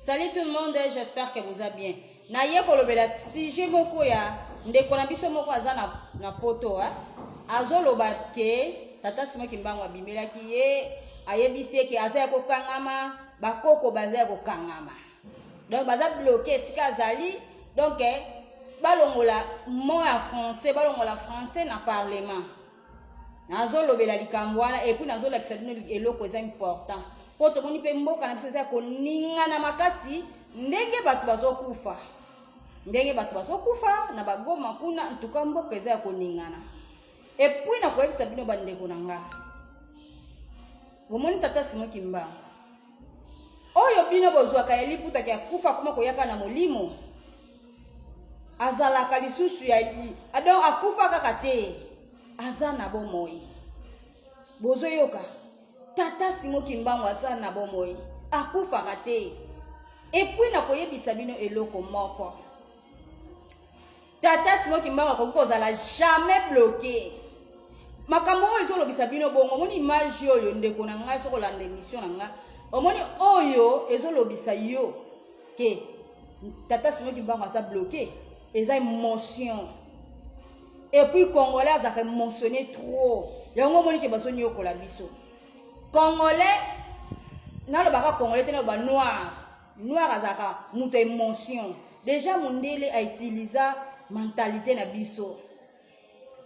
Salut tout le monde, j'espère que vous allez bien. Naye kolobela sujet moko ya ndeko na biso moko aza na poto azoloba ke tata Simon Kimbangu abimelaki ye ayebisi ke aza ko kangama bakoko baza ko kangama. Donc baza bloqué sika azali donc balongola mot ya français balongola français na parlement. Nazolobela likambo wana et puis nazolakisa bino eloko eza important. Poto moni pe mboka na biso eza ko ningana makasi ndenge batu bazokufa. Ndenge batu bazokufa na bagoma kuna ntuka mboka eza ko ningana. Et puis na koyebisa bino bandeko na nga. Bomoni tata Simon Kimbangu. Oyo bino bozwaka eliputa kya kufa kuma koyaka na molimo. Azalaka lisusu ya adon akufa kaka te. Aza na bomoi. Bozo yoka. Tata Simon Kimbangu aza na bomoi. Akufa kate. Et puis na koyebisa bino eloko moko. Tata Simon Kimbangu akozala jamais bloqué. Makambo oyo ezolobisa bino bongo moni image oyo ndeko na ngai soko lande mission na nga. Omoni oyo ezolobisa yo ke Tata Simon Kimbangu aza bloqué. Eza émotion. Et puis Congolais a émotionné trop. Yango moni ke basoni yokola biso. Congolais na lo baka Congolais tena ba noir. Noir azaka muto émotion. Déjà Mundele a utilisé mentalité na biso.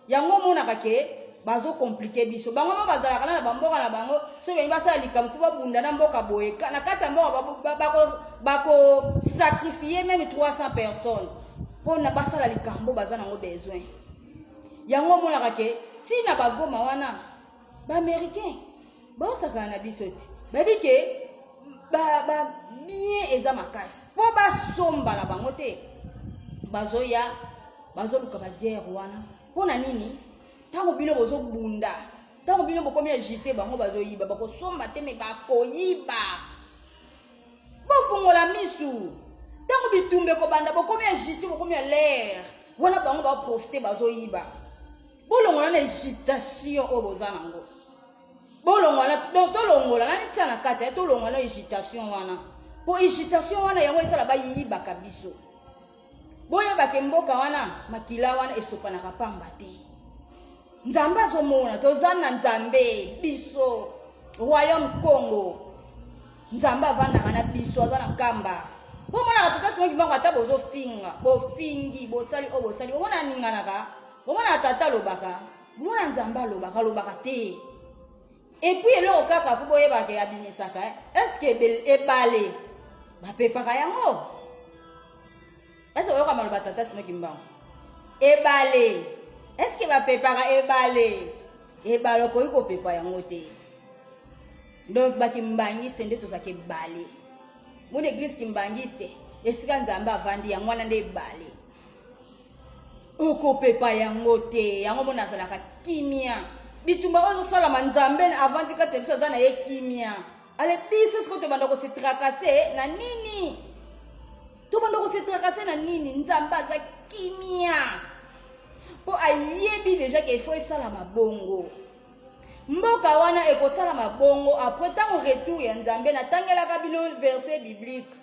Yango mona kake bazo compliqué biso. Bango bazala kana na bamboka na bango so be basa likamfu ba bunda na mboka boye. Na kata mboka bako sacrifier même 300 personnes. Pour na basala likambo bazana ngo besoin. Yango mona kake tina bagoma wana ba américain ba osaka na bisoti babi ke ba bien eza makasi po ba somba na bango te bazoya bazoluka ba guerre wana pona nini tango bino bozo bunda tango bino bokomi agité bango bazoyiba bako somba te me bakoyiba bo fungola misu tango bitumbe ko banda bokomi agité bokomi à l'air wana bango ba profiter bazoyiba bolongola na agitation o bozanango bolongola donc tolongola na ntina kati ya tolongola agitation wana po agitation wana yango esala ba yiba kabiso boye bakemboka wana makila wana esopana kapamba te nzambe azomona tozana nzambe biso royaume Congo nzambe avanda na biso azana kamba bomona Tata Simon Kimbangu ata bozo finga bofingi bosali o bosali bomona ningana ka bomona tata lobaka bomona nzamba lobaka te et puis eloko kaka fu boyeba ke abimisaka est-ce que ebale bapepaka yango est-ce que oyoka maloba Tata Simon Kimbangu ebale est-ce que bapepaka ebale koyi kopepa yango te donc bakimbangiste nde tozaka ebale mona église kimbangiste esika nzambe avandi yango wana nde ebale oko pepa yango te yango mona azalaka kimia bitumba ozo sala manzambe avant kati biso azana ye kimia ale biso siko to banda ko se tracasser na nini to banda ko se tracasser na nini nzambe aza kimia po ayebi déjà que il faut sala mabongo mboka wana ekosala mabongo après tant retour ya nzambe na tangelaka bino verset biblique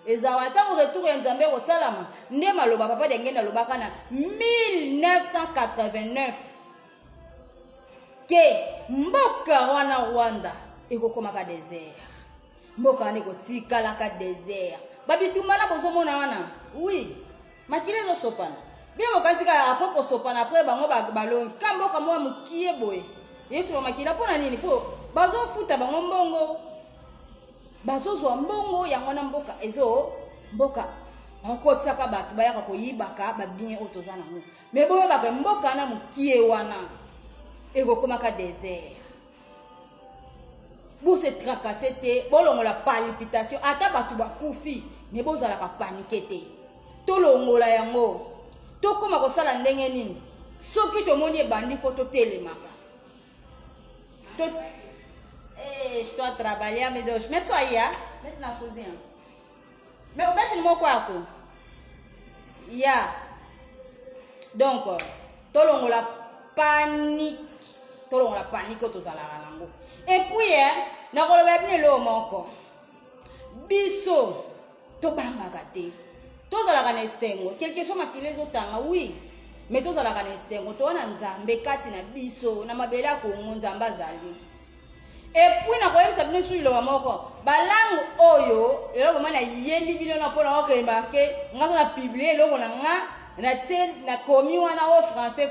ezawa tant retour ya nzambe kosalama nde maloba papa de ngenda lobaka na 1989 ke mboka wana Rwanda ekokomaka désert mboka wana ekotikalaka désert babitumana bozomona wana oui makile zo sopana bino bokanzika apoko sopana après bango balongi kamboka mwa mukie boye yesu makila pona nini po bazofuta bango mbongo bazozwa mbongo yango na mboka ezo mboka bakotisaka bato bayaka koyibaka babien otozana ngo me boye baka mboka na mukie wana ekokomaka désert bo se tracasser te bolongola palpitation ata bato bakufi me bozalaka paniquer te tolongola yango tokoma kosala ndenge nini soki tomoni ebandi foto telemaka je dois travailler à mes deux. Mais soyez, maintenant cousin. Mais au fait, mon quoi ya. Donc, tolongo la panique to sala lango. Et puis na koloba bine lo moko. Biso to bangaka te tozalaka na esengo quelque chose makili ezotanga oui mais tozalaka na esengo towana nzambe kati na biso na mabele ya kongo nzambe azali epuis nakoyebisa bino su liloba moko balangue oyo eloko ma nayeli bino na mpona oremarke nga so na publie eloko na nga natie nakomi wana o français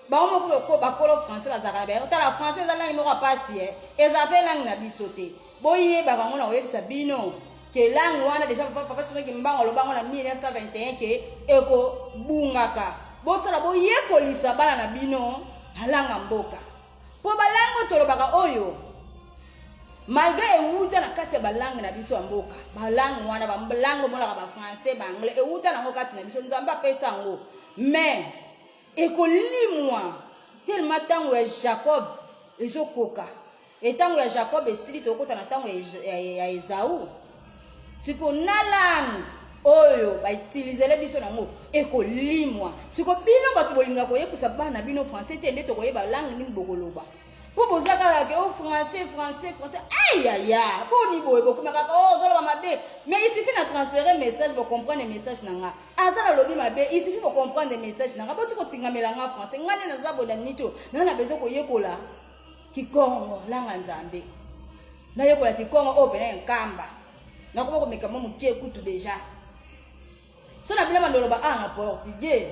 bango moko bakolo français bazalaka na bayo tala français eza langue moko apasi eza mpe langue na biso te boyebaka ngo na koyebisa bino ke langue wana déjà papa soki mbango alobango na 1921 ke ekobungaka bosala boyekolisa bana na bino balanga mboka po balangue tolobaka oyo malgré euta na kati ya balangue na biso ya mboka balangue wana balangue molaka bafrançais baanglais euta nango kati na biso nzambe apesa yango mais ekolimwa tellement ntango ya Jacob ezokoka etango ya Jacob esili tokota na ntango ya Esau siko na langue oyo bautilisele biso nango ekolimwa siko bino bato bolinga koyebisa bana bino français te nde tokoyeba langue nini bokoloba po bozaka ke o français ayaya boni boye bokomaka o zoloba mabe mais il suffit na transférer message pour comprendre message nanga ata na lobi mabe il suffit pour comprendre message nanga boti ko tingamela nga français ngane na zabo na nito na bezo koyekola kikongo langa nzambe na yekola kikongo o pena nkamba na ko meka mo mukie kutu déjà so na bila mandolo ba en portugais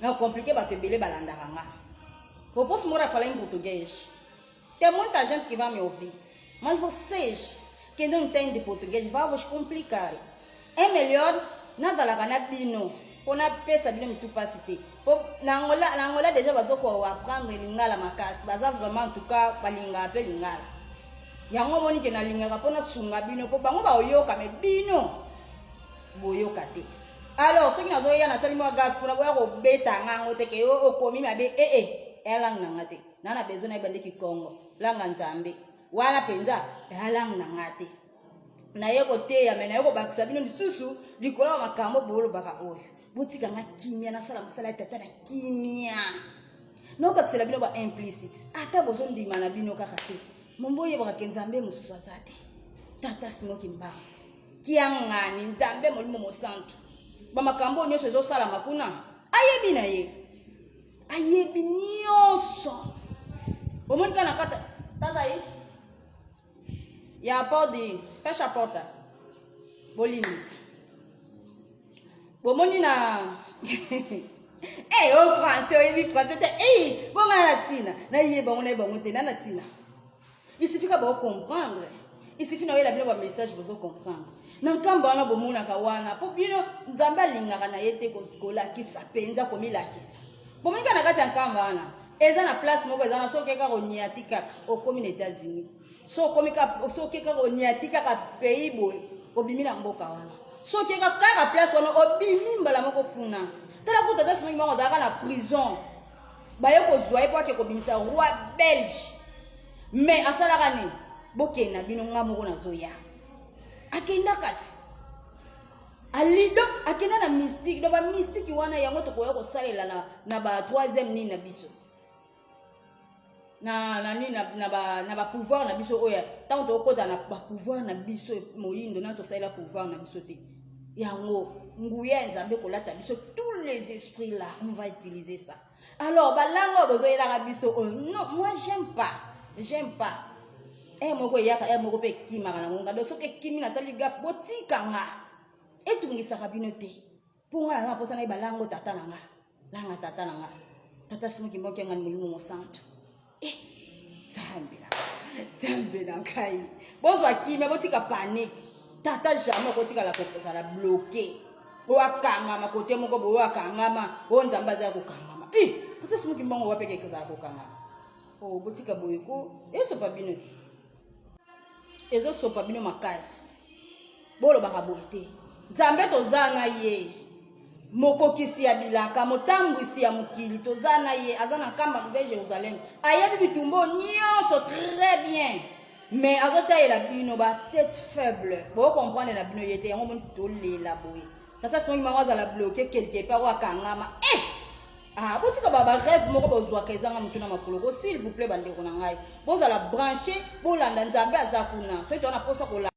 na compliqué ba te belé balandaka nga propose moi à falar em português. Tem muita gente que vai me ouvir, mas vocês que não entendem português vão vos complicar. É melhor nós alagana bino, por na peça bino muito pasite. Na Angola déjà bazo ko aprendre lingala makasi, baza vraiment en tout cas balinga pe lingala. Yango moni ke na lingaka pona sunga bino po bango ba oyoka me bino boyoka te. Alors ceux qui nazo ya na salimo gafu na boya ko beta ngango te ke o komi mabe elang nangate nana besoin na ibande kikongo langa nzambe wala penza elang nangate na yeko te ya mena yeko bakisa bino lisusu likolo makambo bolo baka oyo botika nga kimia na sala musala tata na kimia no bakisela bino ba implicit ata bozo ndima na bino kaka te momboye baka kenzambe mususu azate tata sinoki mba kiangani nzambe molimo mo santo ba makambo nyonso zo sala makuna ayebi na ye ayebi nyonso omoni kana kata tata yi ya porte fecha a porta bolimis bomoni na o français oyebi français te bonga latina na yeba on eba on te na latina il suffit ka ba comprendre il suffit na yela bino ba message bozo comprendre na nkamba wana bomona ka wana po bino nzambe alingaka na yete ko lakisa penza komi lakisa bomoni kana kati ya nkamba wana eza na place moko eza na soki kaka onyati kaka okomi na États-Unis soki kaka onyati kaka pays boye obimi na mboka wana soki kaka place wana obimi mbala moko kuna tala kuta tata simoki moko azalaka na prison baye kozwa ye po ake kobimisa roi belge mais asalaka nini bokenda bino nga moko nazoya akenda kati alido akenda na mystique do ba mystique wana yango tokoya kosalela na ba troisième nini na biso na ba pouvoir na biso oya tant tokota na ba pouvoir na biso moyindo na tosalela pouvoir na biso te yango nguya nzambe kolata biso tous les esprits là on va utiliser ça alors balango bozoyela ka biso non moi j'aime pas moko yaka moko pe kimaka na ngonga do soki kimi na sali gaf botikanga etungisaka bino te mpo nga nanga mposa na balango tata nanga langa tata nanga tata simoki mboki yanga ni molimo mo santo zambe na ngai bozwa kimia botika panique tata jamais okotikala kozala bloqué oakangama kote moko boyo akangama o nzambe aza kokangama tata simoki mbongo wapeke kozala kokangama botika boyeko esopa bino ti ezosopa bino makasi bolobaka boye te nzambe toza na ye mokokisi ya bilaka motambwisi ya mokili toza na ye aza na nkamba nouvelle Jérusalem ayebi bitumbo nyonso très bien mais azotayela bino ba tête faible bocomprendre na bino ye te yango moni tolela boye tata soki mango azala bloqué quelque part wakangama botika ba rêve moko bozwaka ezanga mutu na makolo s'il vous plaît bandeko na ngai bozala branché bolanda nzambe aza kuna soki tona posa kola